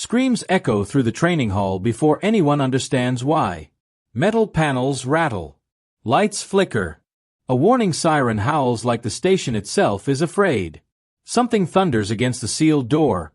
Screams echo through the training hall before anyone understands why. Metal panels rattle. Lights flicker. A warning siren howls like the station itself is afraid. Something thunders against the sealed door,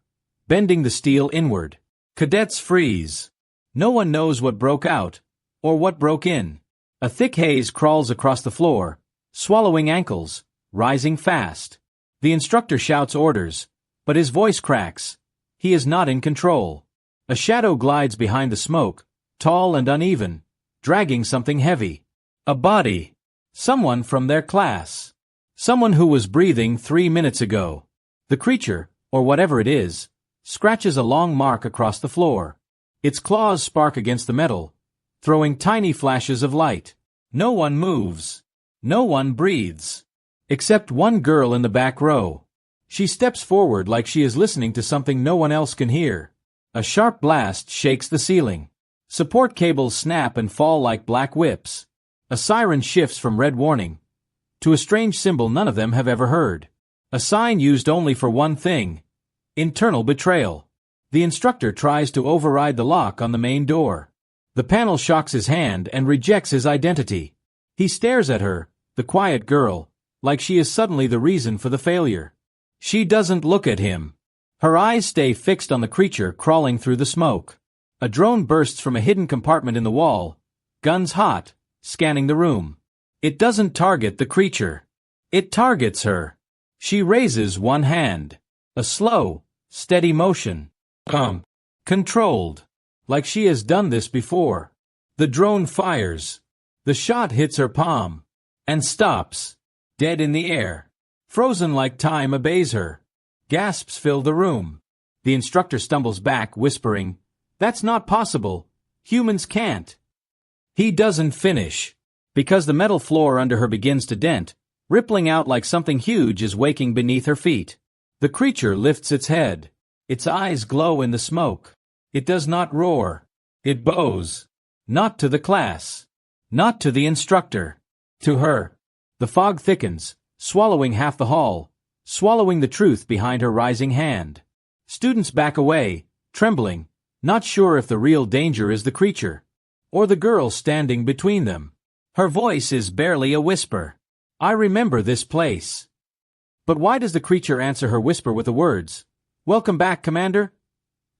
bending the steel inward. Cadets freeze. No one knows what broke out, or what broke in. A thick haze crawls across the floor, swallowing ankles, rising fast. The instructor shouts orders, but his voice cracks. He is not in control. A shadow glides behind the smoke, tall and uneven, dragging something heavy. A body. Someone from their class. Someone who was breathing 3 minutes ago. The creature, or whatever it is, scratches a long mark across the floor. Its claws spark against the metal, throwing tiny flashes of light. No one moves. No one breathes. Except one girl in the back row. She steps forward like she is listening to something no one else can hear. A sharp blast shakes the ceiling. Support cables snap and fall like black whips. A siren shifts from red warning to a strange symbol none of them have ever heard. A sign used only for one thing: internal betrayal. The instructor tries to override the lock on the main door. The panel shocks his hand and rejects his identity. He stares at her, the quiet girl, like she is suddenly the reason for the failure. She doesn't look at him. Her eyes stay fixed on the creature crawling through the smoke. A drone bursts from a hidden compartment in the wall, guns hot, scanning the room. It doesn't target the creature. It targets her. She raises one hand. A slow, steady motion. Controlled. Like she has done this before. The drone fires. The shot hits her palm. And stops. Dead in the air. Frozen like time obeys her. Gasps fill the room. The instructor stumbles back, whispering, "That's not possible. Humans can't." He doesn't finish. Because the metal floor under her begins to dent, rippling out like something huge is waking beneath her feet. The creature lifts its head. Its eyes glow in the smoke. It does not roar. It bows. Not to the class. Not to the instructor. To her. The fog thickens, swallowing half the hall, swallowing the truth behind her rising hand. Students back away, trembling, not sure if the real danger is the creature, or the girl standing between them. Her voice is barely a whisper. "I remember this place." But why does the creature answer her whisper with the words, "Welcome back, Commander"?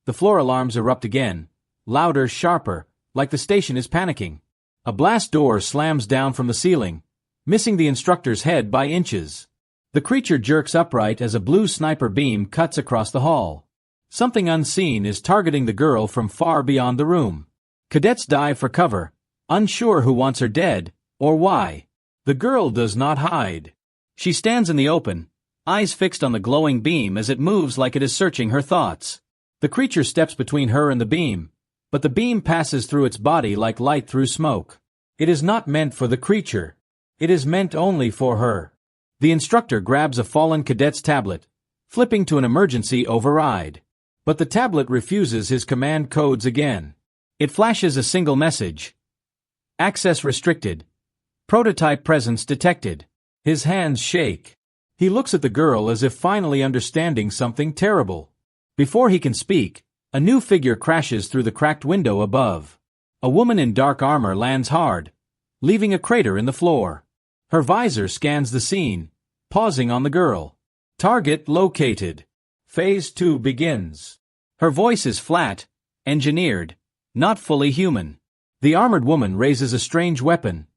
The floor alarms erupt again, louder, sharper, like the station is panicking. A blast door slams down from the ceiling, missing the instructor's head by inches. The creature jerks upright as a blue sniper beam cuts across the hall. Something unseen is targeting the girl from far beyond the room. Cadets dive for cover, unsure who wants her dead, or why. The girl does not hide. She stands in the open, eyes fixed on the glowing beam as it moves like it is searching her thoughts. The creature steps between her and the beam, but the beam passes through its body like light through smoke. It is not meant for the creature. It is meant only for her. The instructor grabs a fallen cadet's tablet, flipping to an emergency override. But the tablet refuses his command codes again. It flashes a single message. Access restricted. Prototype presence detected. His hands shake. He looks at the girl as if finally understanding something terrible. Before he can speak, a new figure crashes through the cracked window above. A woman in dark armor lands hard, leaving a crater in the floor. Her visor scans the scene, pausing on the girl. Target located. Phase 2 begins. Her voice is flat, engineered, not fully human. The armored woman raises a strange weapon.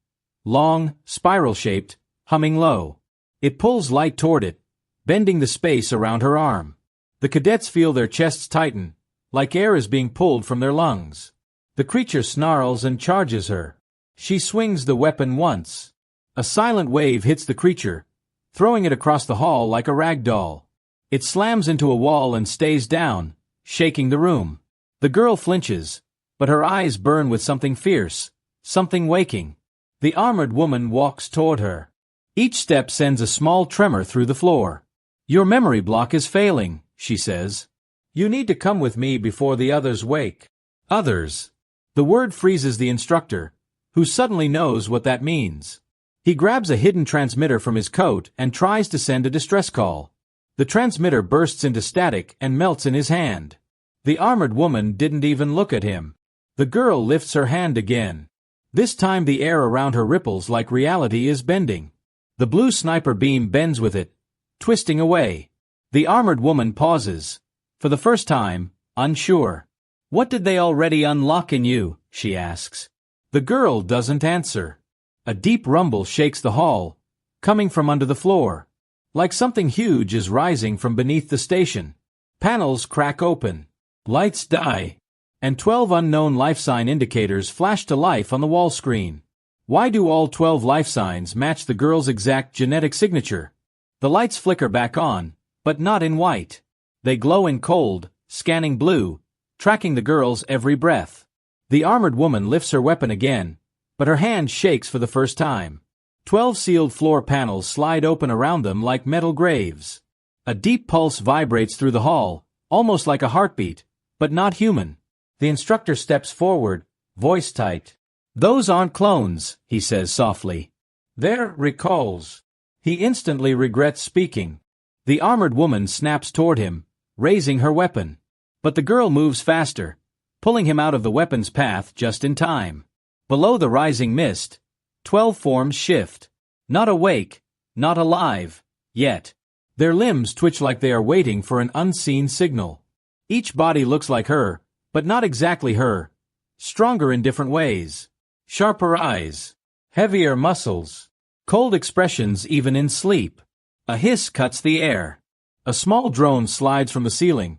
Long, spiral-shaped, humming low. It pulls light toward it, bending the space around her arm. The cadets feel their chests tighten, like air is being pulled from their lungs. The creature snarls and charges her. She swings the weapon once. A silent wave hits the creature, throwing it across the hall like a rag doll. It slams into a wall and stays down, shaking the room. The girl flinches, but her eyes burn with something fierce, something waking. The armored woman walks toward her. Each step sends a small tremor through the floor. "Your memory block is failing," she says. "You need to come with me before the others wake." Others. The word freezes the instructor, who suddenly knows what that means. He grabs a hidden transmitter from his coat and tries to send a distress call. The transmitter bursts into static and melts in his hand. The armored woman didn't even look at him. The girl lifts her hand again. This time the air around her ripples like reality is bending. The blue sniper beam bends with it, twisting away. The armored woman pauses. For the first time, unsure. "What did they already unlock in you?" she asks. The girl doesn't answer. A deep rumble shakes the hall, coming from under the floor. Like something huge is rising from beneath the station. Panels crack open. Lights die. And 12 unknown life sign indicators flash to life on the wall screen. Why do all 12 life signs match the girl's exact genetic signature? The lights flicker back on, but not in white. They glow in cold, scanning blue, tracking the girl's every breath. The armored woman lifts her weapon again, but her hand shakes for the first time. 12 sealed floor panels slide open around them like metal graves. A deep pulse vibrates through the hall, almost like a heartbeat, but not human. The instructor steps forward, voice tight. "Those aren't clones," he says softly. "They're recalls." He instantly regrets speaking. The armored woman snaps toward him, raising her weapon. But the girl moves faster, pulling him out of the weapon's path just in time. Below the rising mist, 12 forms shift. Not awake, not alive, yet. Their limbs twitch like they are waiting for an unseen signal. Each body looks like her, but not exactly her. Stronger in different ways. Sharper eyes. Heavier muscles. Cold expressions even in sleep. A hiss cuts the air. A small drone slides from the ceiling,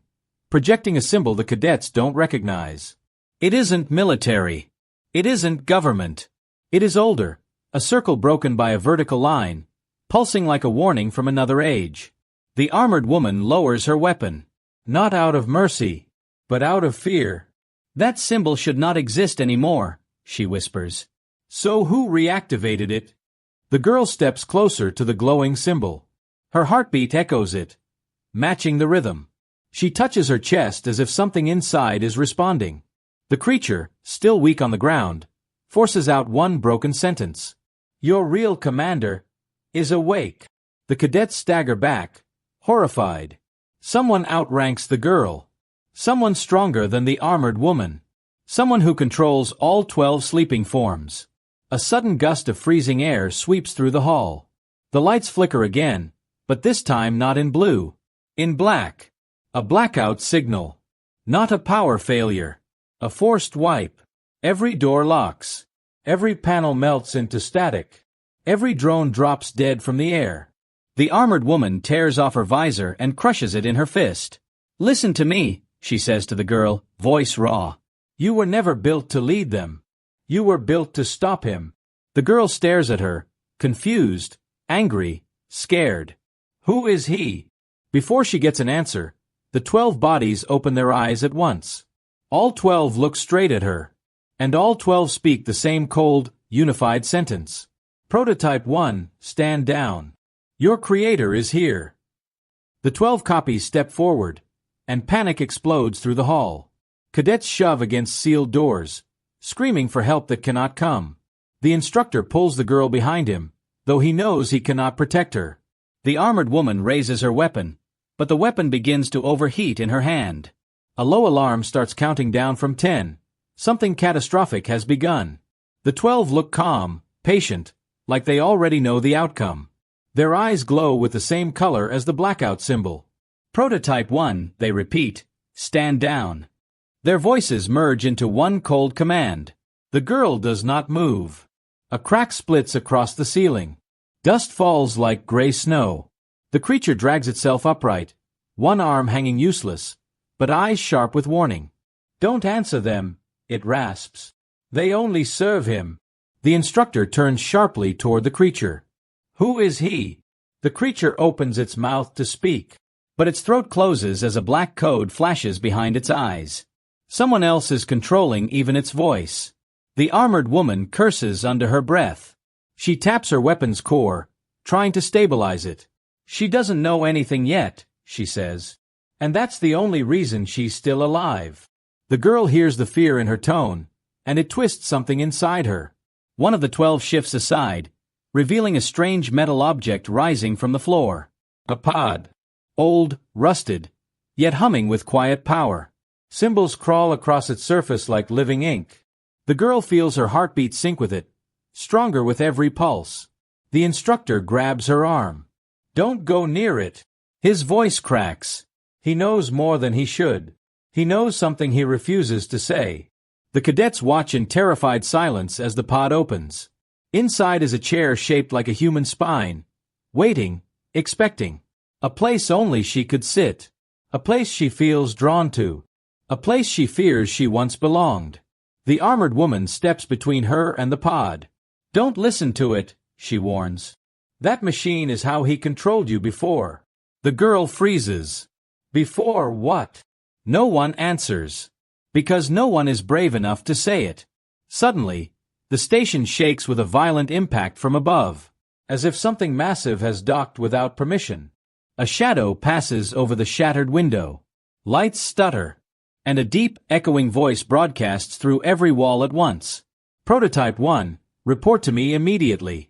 projecting a symbol the cadets don't recognize. It isn't military. It isn't government. It is older, a circle broken by a vertical line, pulsing like a warning from another age. The armored woman lowers her weapon. Not out of mercy, but out of fear. "That symbol should not exist anymore," she whispers. "So who reactivated it?" The girl steps closer to the glowing symbol. Her heartbeat echoes it, matching the rhythm. She touches her chest as if something inside is responding. The creature, still weak on the ground, forces out one broken sentence. "Your real commander is awake." The cadets stagger back, horrified. Someone outranks the girl. Someone stronger than the armored woman. Someone who controls all 12 sleeping forms. A sudden gust of freezing air sweeps through the hall. The lights flicker again, but this time not in blue. In black. A blackout signal. Not a power failure. A forced wipe. Every door locks. Every panel melts into static. Every drone drops dead from the air. The armored woman tears off her visor and crushes it in her fist. "Listen to me," she says to the girl, voice raw. "You were never built to lead them. You were built to stop him." The girl stares at her, confused, angry, scared. "Who is he?" Before she gets an answer, the 12 bodies open their eyes at once. All 12 look straight at her. And all 12 speak the same cold, unified sentence. "Prototype 1, stand down. Your creator is here." The 12 copies step forward, and panic explodes through the hall. Cadets shove against sealed doors, screaming for help that cannot come. The instructor pulls the girl behind him, though he knows he cannot protect her. The armored woman raises her weapon, but the weapon begins to overheat in her hand. A low alarm starts counting down from 10. Something catastrophic has begun. The 12 look calm, patient, like they already know the outcome. Their eyes glow with the same color as the blackout symbol. "Prototype 1, they repeat, stand down." Their voices merge into one cold command. The girl does not move. A crack splits across the ceiling. Dust falls like gray snow. The creature drags itself upright, one arm hanging useless, but eyes sharp with warning. "Don't answer them," it rasps. "They only serve him." The instructor turns sharply toward the creature. "Who is he?" The creature opens its mouth to speak, but its throat closes as a black code flashes behind its eyes. Someone else is controlling even its voice. The armored woman curses under her breath. She taps her weapon's core, trying to stabilize it. "She doesn't know anything yet," she says. "And that's the only reason she's still alive." The girl hears the fear in her tone, and it twists something inside her. One of the 12 shifts aside, revealing a strange metal object rising from the floor. A pod. Old, rusted, yet humming with quiet power. Symbols crawl across its surface like living ink. The girl feels her heartbeat sync with it, stronger with every pulse. The instructor grabs her arm. "Don't go near it." His voice cracks. He knows more than he should. He knows something he refuses to say. The cadets watch in terrified silence as the pod opens. Inside is a chair shaped like a human spine, waiting, expecting. A place only she could sit. A place she feels drawn to. A place she fears she once belonged. The armored woman steps between her and the pod. "Don't listen to it," she warns. "That machine is how he controlled you before." The girl freezes. Before what? No one answers. Because no one is brave enough to say it. Suddenly, the station shakes with a violent impact from above, as if something massive has docked without permission. A shadow passes over the shattered window. Lights stutter, and a deep, echoing voice broadcasts through every wall at once. "Prototype 1, report to me immediately."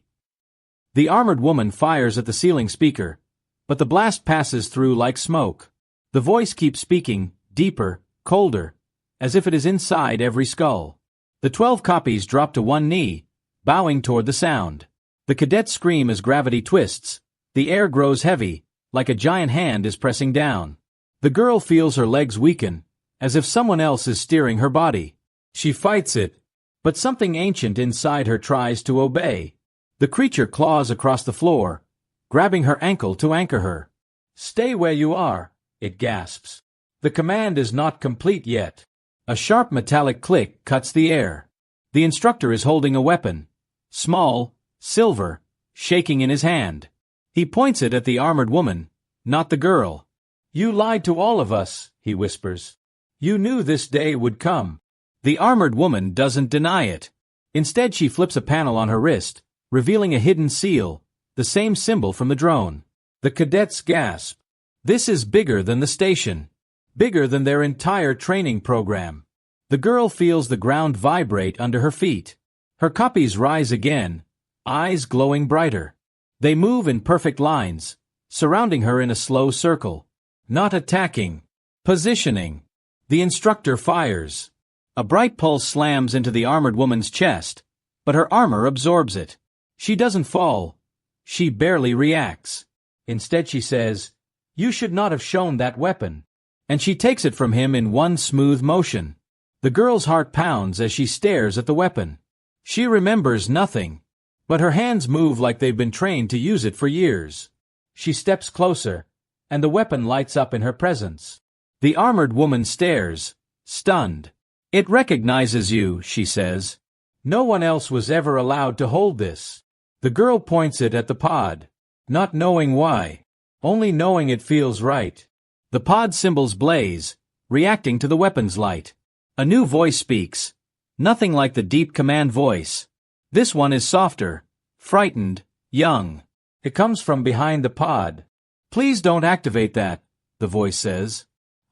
The armored woman fires at the ceiling speaker, but the blast passes through like smoke. The voice keeps speaking, deeper, colder, as if it is inside every skull. The 12 copies drop to one knee, bowing toward the sound. The cadets scream as gravity twists. The air grows heavy, like a giant hand is pressing down. The girl feels her legs weaken, as if someone else is steering her body. She fights it, but something ancient inside her tries to obey. The creature claws across the floor, grabbing her ankle to anchor her. "Stay where you are," it gasps. The command is not complete yet. A sharp metallic click cuts the air. The instructor is holding a weapon, small, silver, shaking in his hand. He points it at the armored woman, not the girl. "You lied to all of us," he whispers. "You knew this day would come." The armored woman doesn't deny it. Instead, she flips a panel on her wrist, revealing a hidden seal, the same symbol from the drone. The cadets gasp. This is bigger than the station. Bigger than their entire training program. The girl feels the ground vibrate under her feet. Her copies rise again, eyes glowing brighter. They move in perfect lines, surrounding her in a slow circle. Not attacking. Positioning. The instructor fires. A bright pulse slams into the armored woman's chest, but her armor absorbs it. She doesn't fall. She barely reacts. Instead she says, "You should not have shown that weapon." And she takes it from him in one smooth motion. The girl's heart pounds as she stares at the weapon. She remembers nothing, but her hands move like they've been trained to use it for years. She steps closer, and the weapon lights up in her presence. The armored woman stares, stunned. "It recognizes you," she says. "No one else was ever allowed to hold this." The girl points it at the pod, not knowing why, only knowing it feels right. The pod symbols blaze, reacting to the weapon's light. A new voice speaks, nothing like the deep command voice. This one is softer, frightened, young. It comes from behind the pod. "Please don't activate that," the voice says.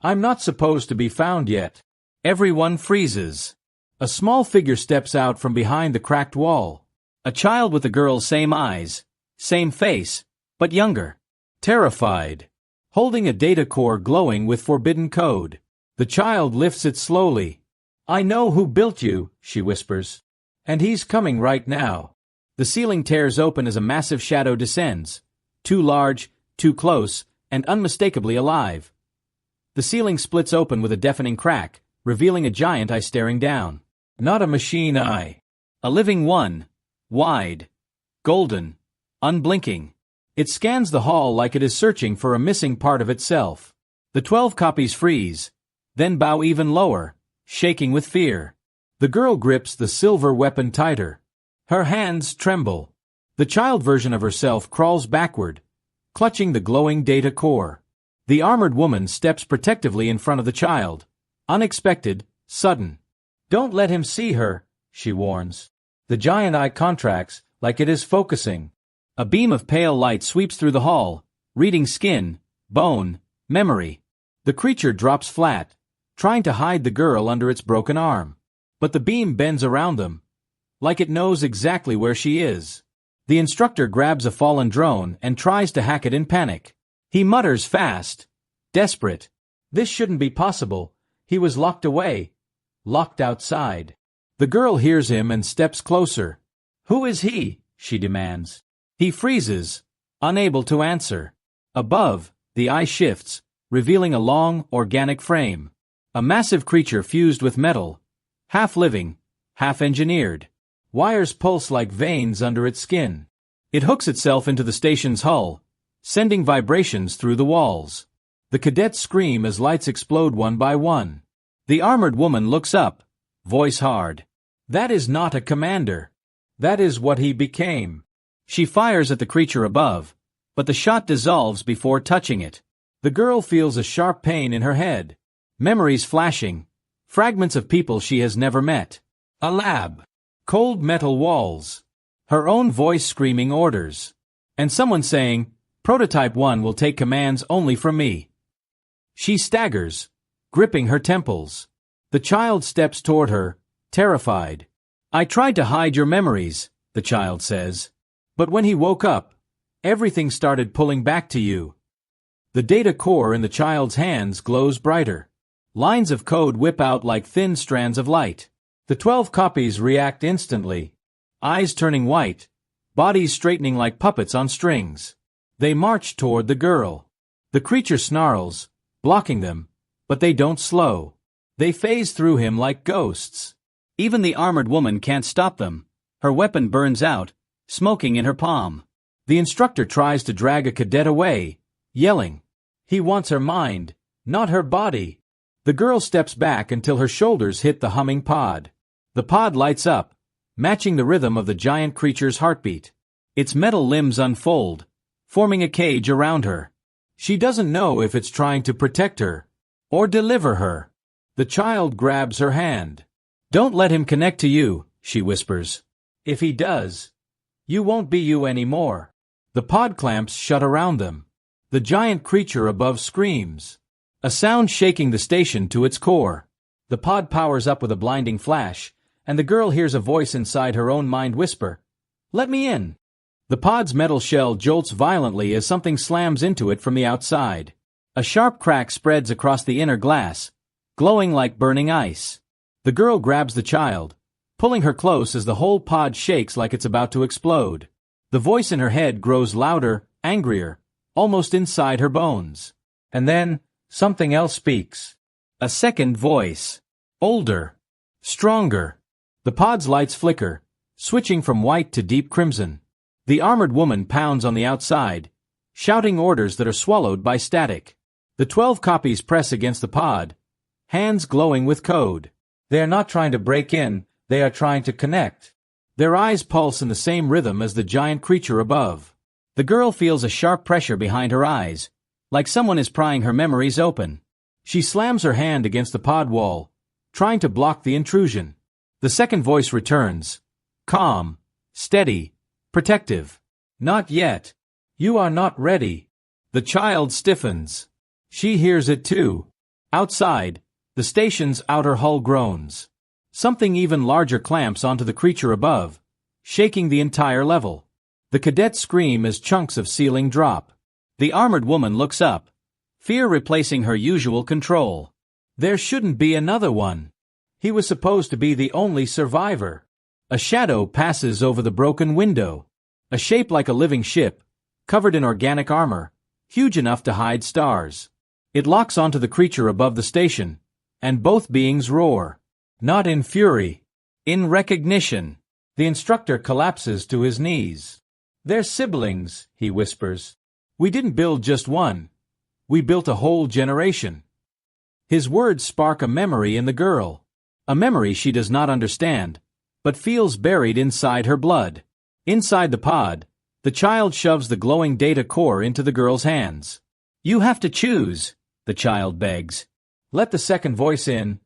"I'm not supposed to be found yet." Everyone freezes. A small figure steps out from behind the cracked wall. A child with the girl's same eyes, same face, but younger. Terrified. Holding a data core glowing with forbidden code. The child lifts it slowly. "I know who built you," she whispers. "And he's coming right now." The ceiling tears open as a massive shadow descends. Too large, too close, and unmistakably alive. The ceiling splits open with a deafening crack, revealing a giant eye staring down. Not a machine eye. A living one. Wide. Golden. Unblinking. It scans the hall like it is searching for a missing part of itself. The 12 copies freeze, then bow even lower, shaking with fear. The girl grips the silver weapon tighter. Her hands tremble. The child version of herself crawls backward, clutching the glowing data core. The armored woman steps protectively in front of the child. Unexpected, sudden. "Don't let him see her," she warns. The giant eye contracts, like it is focusing. A beam of pale light sweeps through the hall, reading skin, bone, memory. The creature drops flat, trying to hide the girl under its broken arm. But the beam bends around them, like it knows exactly where she is. The instructor grabs a fallen drone and tries to hack it in panic. He mutters fast, desperate. "This shouldn't be possible. He was locked away. Locked outside. The girl hears him and steps closer. Who is he? She demands. He freezes, unable to answer. Above, the eye shifts, revealing a long, organic frame. A massive creature fused with metal. Half living, half engineered. Wires pulse like veins under its skin. It hooks itself into the station's hull, sending vibrations through the walls. The cadets scream as lights explode one by one. The armored woman looks up, voice hard. That is not a commander. That is what he became. She fires at the creature above, but the shot dissolves before touching it. The girl feels a sharp pain in her head. Memories flashing. Fragments of people she has never met. A lab. Cold metal walls. Her own voice screaming orders. And someone saying, Prototype 1 will take commands only from me. She staggers, gripping her temples. The child steps toward her, terrified. I tried to hide your memories, the child says. But when he woke up, everything started pulling back to you. The data core in the child's hands glows brighter. Lines of code whip out like thin strands of light. The 12 copies react instantly. Eyes turning white, bodies straightening like puppets on strings. They march toward the girl. The creature snarls, blocking them, but they don't slow. They phase through him like ghosts. Even the armored woman can't stop them. Her weapon burns out, smoking in her palm. The instructor tries to drag a cadet away, yelling. He wants her mind, not her body. The girl steps back until her shoulders hit the humming pod. The pod lights up, matching the rhythm of the giant creature's heartbeat. Its metal limbs unfold, forming a cage around her. She doesn't know if it's trying to protect her or deliver her. The child grabs her hand. Don't let him connect to you, she whispers. If he does, you won't be you anymore. The pod clamps shut around them. The giant creature above screams. A sound shaking the station to its core. The pod powers up with a blinding flash, and the girl hears a voice inside her own mind whisper, Let me in. The pod's metal shell jolts violently as something slams into it from the outside. A sharp crack spreads across the inner glass, glowing like burning ice. The girl grabs the child, pulling her close as the whole pod shakes like it's about to explode. The voice in her head grows louder, angrier, almost inside her bones. And then, something else speaks. A second voice. Older. Stronger. The pod's lights flicker, switching from white to deep crimson. The armored woman pounds on the outside, shouting orders that are swallowed by static. The 12 copies press against the pod, hands glowing with code. They are not trying to break in, they are trying to connect. Their eyes pulse in the same rhythm as the giant creature above. The girl feels a sharp pressure behind her eyes, like someone is prying her memories open. She slams her hand against the pod wall, trying to block the intrusion. The second voice returns. Calm, steady, protective. Not yet. You are not ready. The child stiffens. She hears it too. Outside, the station's outer hull groans. Something even larger clamps onto the creature above, shaking the entire level. The cadets scream as chunks of ceiling drop. The armored woman looks up, fear replacing her usual control. There shouldn't be another one. He was supposed to be the only survivor. A shadow passes over the broken window. A shape like a living ship, covered in organic armor, huge enough to hide stars. It locks onto the creature above the station, and both beings roar. Not in fury. In recognition. The instructor collapses to his knees. They're siblings, he whispers. We didn't build just one. We built a whole generation. His words spark a memory in the girl. A memory she does not understand, but feels buried inside her blood. Inside the pod, the child shoves the glowing data core into the girl's hands. You have to choose, the child begs. Let the second voice in,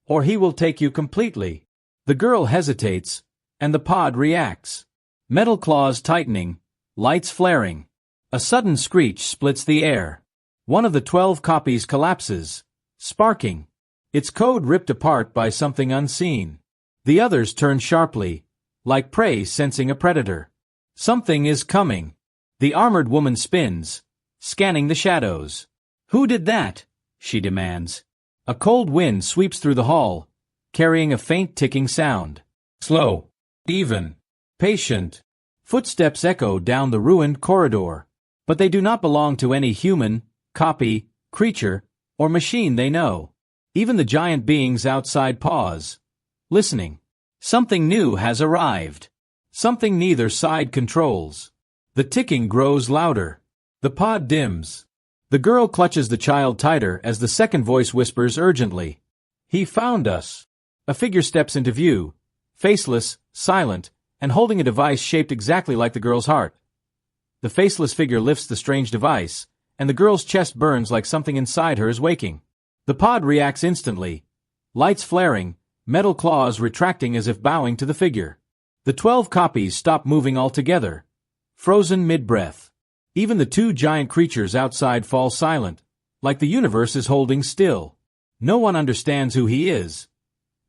or he will take you completely. The girl hesitates, and the pod reacts. Metal claws tightening, lights flaring. A sudden screech splits the air. One of the 12 copies collapses, sparking. Its code ripped apart by something unseen. The others turn sharply, like prey sensing a predator. Something is coming. The armored woman spins, scanning the shadows. Who did that? She demands. A cold wind sweeps through the hall, carrying a faint ticking sound. Slow. Even. Patient. Footsteps echo down the ruined corridor. But they do not belong to any human, copy, creature, or machine they know. Even the giant beings outside pause, listening. Something new has arrived. Something neither side controls. The ticking grows louder. The pod dims. The girl clutches the child tighter as the second voice whispers urgently. He found us. A figure steps into view, faceless, silent, and holding a device shaped exactly like the girl's heart. The faceless figure lifts the strange device, and the girl's chest burns like something inside her is waking. The pod reacts instantly, lights flaring, metal claws retracting as if bowing to the figure. The 12 copies stop moving altogether, frozen mid-breath. Even the two giant creatures outside fall silent, like the universe is holding still. No one understands who he is,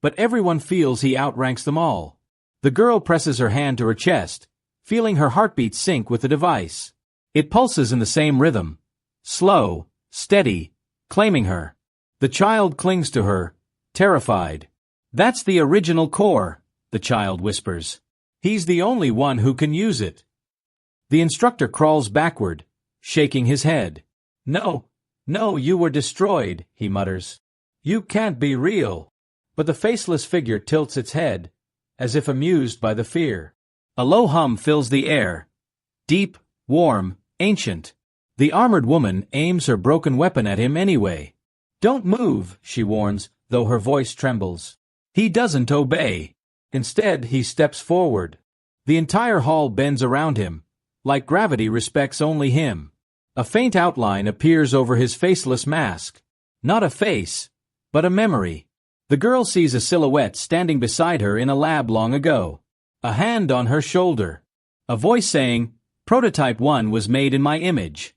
but everyone feels he outranks them all. The girl presses her hand to her chest, feeling her heartbeat sync with the device. It pulses in the same rhythm, slow, steady, claiming her. The child clings to her, terrified. That's the original core, the child whispers. He's the only one who can use it. The instructor crawls backward, shaking his head. No, you were destroyed, he mutters. You can't be real. But the faceless figure tilts its head, as if amused by the fear. A low hum fills the air. Deep, warm, ancient. The armored woman aims her broken weapon at him anyway. Don't move, she warns, though her voice trembles. He doesn't obey. Instead, he steps forward. The entire hall bends around him, like gravity respects only him. A faint outline appears over his faceless mask. Not a face, but a memory. The girl sees a silhouette standing beside her in a lab long ago. A hand on her shoulder. A voice saying, "Prototype 1 was made in my image."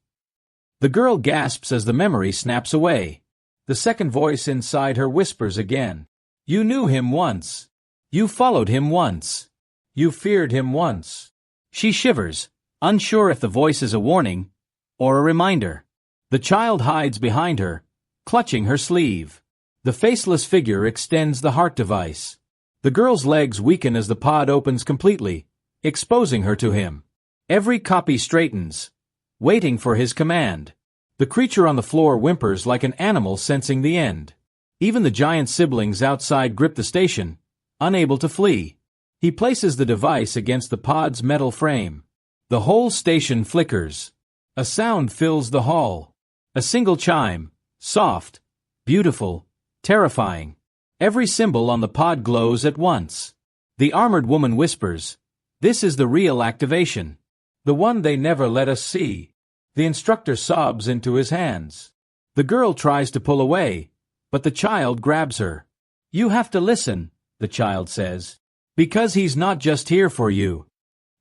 The girl gasps as the memory snaps away. The second voice inside her whispers again. You knew him once. You followed him once. You feared him once. She shivers, unsure if the voice is a warning or a reminder. The child hides behind her, clutching her sleeve. The faceless figure extends the heart device. The girl's legs weaken as the pod opens completely, exposing her to him. Every copy straightens, waiting for his command. The creature on the floor whimpers like an animal sensing the end. Even the giant siblings outside grip the station, unable to flee. He places the device against the pod's metal frame. The whole station flickers. A sound fills the hall. A single chime, soft, beautiful, terrifying. Every symbol on the pod glows at once. The armored woman whispers, "This is the real activation. The one they never let us see." The instructor sobs into his hands. The girl tries to pull away, but the child grabs her. "You have to listen," the child says, "because he's not just here for you."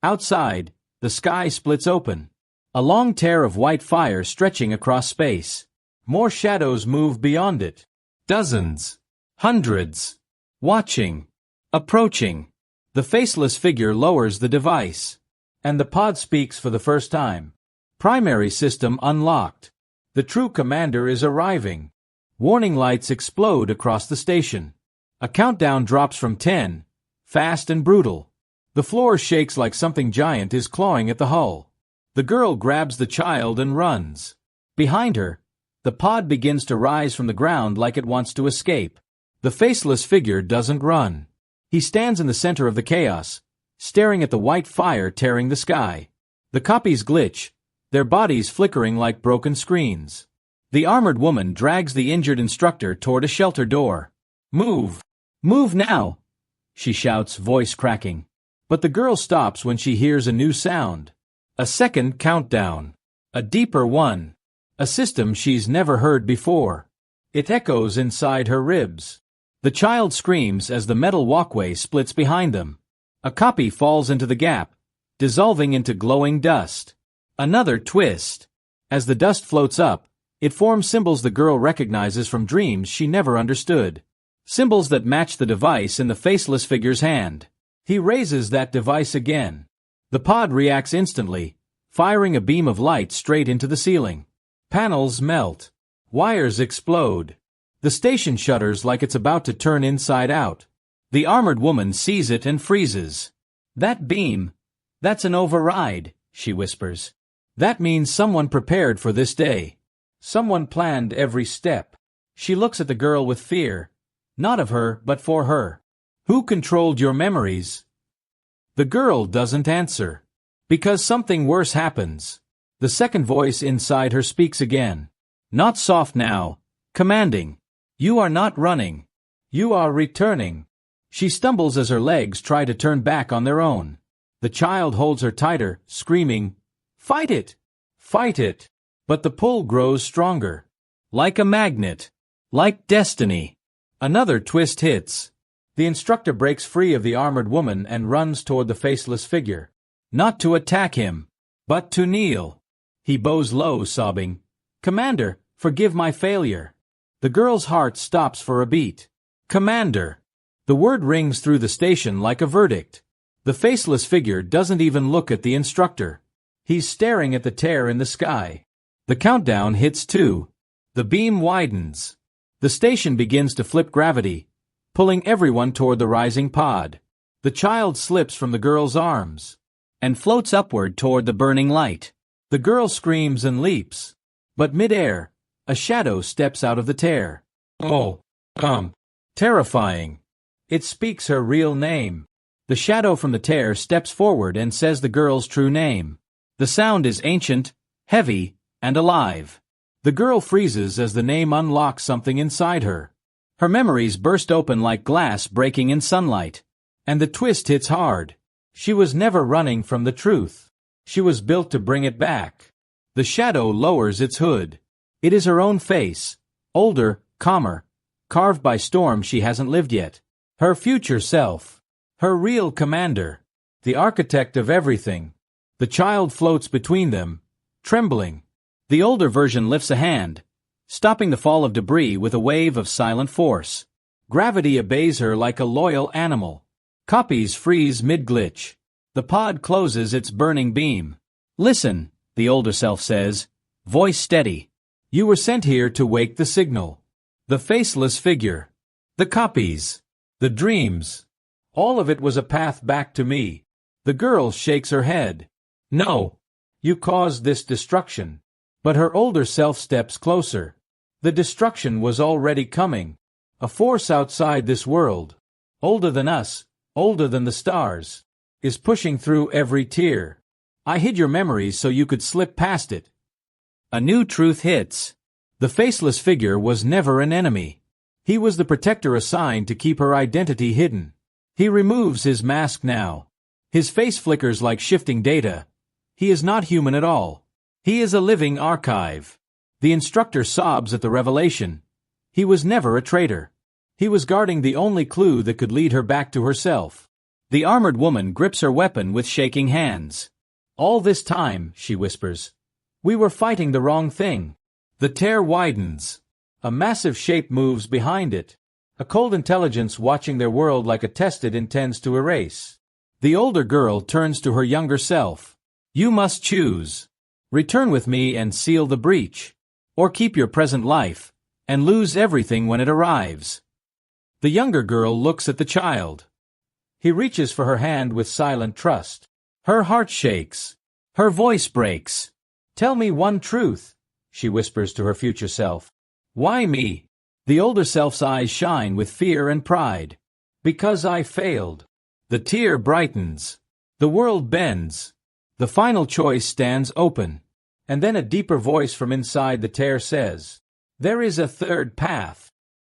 Outside, the sky splits open. A long tear of white fire stretching across space. More shadows move beyond it. Dozens. Hundreds. Watching. Approaching. The faceless figure lowers the device. And the pod speaks for the first time. Primary system unlocked. The true commander is arriving. Warning lights explode across the station. A countdown drops from 10, fast and brutal. The floor shakes like something giant is clawing at the hull. The girl grabs the child and runs. Behind her, the pod begins to rise from the ground like it wants to escape. The faceless figure doesn't run. He stands in the center of the chaos, staring at the white fire tearing the sky. The copies glitch, their bodies flickering like broken screens. The armored woman drags the injured instructor toward a shelter door. "Move! Move now!" she shouts, voice cracking. But the girl stops when she hears a new sound. A second countdown. A deeper one. A system she's never heard before. It echoes inside her ribs. The child screams as the metal walkway splits behind them. A copy falls into the gap, dissolving into glowing dust. Another twist. As the dust floats up, it forms symbols the girl recognizes from dreams she never understood. Symbols that match the device in the faceless figure's hand. He raises that device again. The pod reacts instantly, firing a beam of light straight into the ceiling. Panels melt. Wires explode. The station shudders like it's about to turn inside out. The armored woman sees it and freezes. That beam, that's an override, she whispers. That means someone prepared for this day. Someone planned every step. She looks at the girl with fear. Not of her, but for her. Who controlled your memories? The girl doesn't answer. Because something worse happens. The second voice inside her speaks again. Not soft now. Commanding. You are not running. You are returning. She stumbles as her legs try to turn back on their own. The child holds her tighter, screaming, "Fight it! Fight it!" But the pull grows stronger. Like a magnet. Like destiny. Another twist hits. The instructor breaks free of the armored woman and runs toward the faceless figure. Not to attack him, but to kneel. He bows low, sobbing, "Commander, forgive my failure." The girl's heart stops for a beat. Commander. The word rings through the station like a verdict. The faceless figure doesn't even look at the instructor. He's staring at the tear in the sky. The countdown hits 2. The beam widens. The station begins to flip gravity, pulling everyone toward the rising pod. The child slips from the girl's arms and floats upward toward the burning light. The girl screams and leaps. But mid-air, a shadow steps out of the tear. Oh, terrifying. It speaks her real name. The shadow from the tear steps forward and says the girl's true name. The sound is ancient, heavy, and alive. The girl freezes as the name unlocks something inside her. Her memories burst open like glass breaking in sunlight. And the twist hits hard. She was never running from the truth. She was built to bring it back. The shadow lowers its hood. It is her own face, older, calmer, carved by storms she hasn't lived yet. Her future self. Her real commander. The architect of everything. The child floats between them, trembling. The older version lifts a hand, stopping the fall of debris with a wave of silent force. Gravity obeys her like a loyal animal. Copies freeze mid-glitch. The pod closes its burning beam. Listen, the older self says, voice steady. You were sent here to wake the signal. The faceless figure. The copies. The dreams. All of it was a path back to me. The girl shakes her head. No. You caused this destruction. But her older self steps closer. The destruction was already coming. A force outside this world, older than us, older than the stars, is pushing through every tear. I hid your memories so you could slip past it. A new truth hits. The faceless figure was never an enemy. He was the protector assigned to keep her identity hidden. He removes his mask now. His face flickers like shifting data. He is not human at all. He is a living archive. The instructor sobs at the revelation. He was never a traitor. He was guarding the only clue that could lead her back to herself. The armored woman grips her weapon with shaking hands. All this time, she whispers, we were fighting the wrong thing. The tear widens. A massive shape moves behind it. A cold intelligence watching their world like a test it intends to erase. The older girl turns to her younger self. You must choose. Return with me and seal the breach. Or keep your present life, and lose everything when it arrives. The younger girl looks at the child. He reaches for her hand with silent trust. Her heart shakes. Her voice breaks. Tell me one truth, she whispers to her future self. Why me? The older self's eyes shine with fear and pride. Because I failed. The tear brightens. The world bends. The final choice stands open. And then a deeper voice from inside the tear says, there is a third path.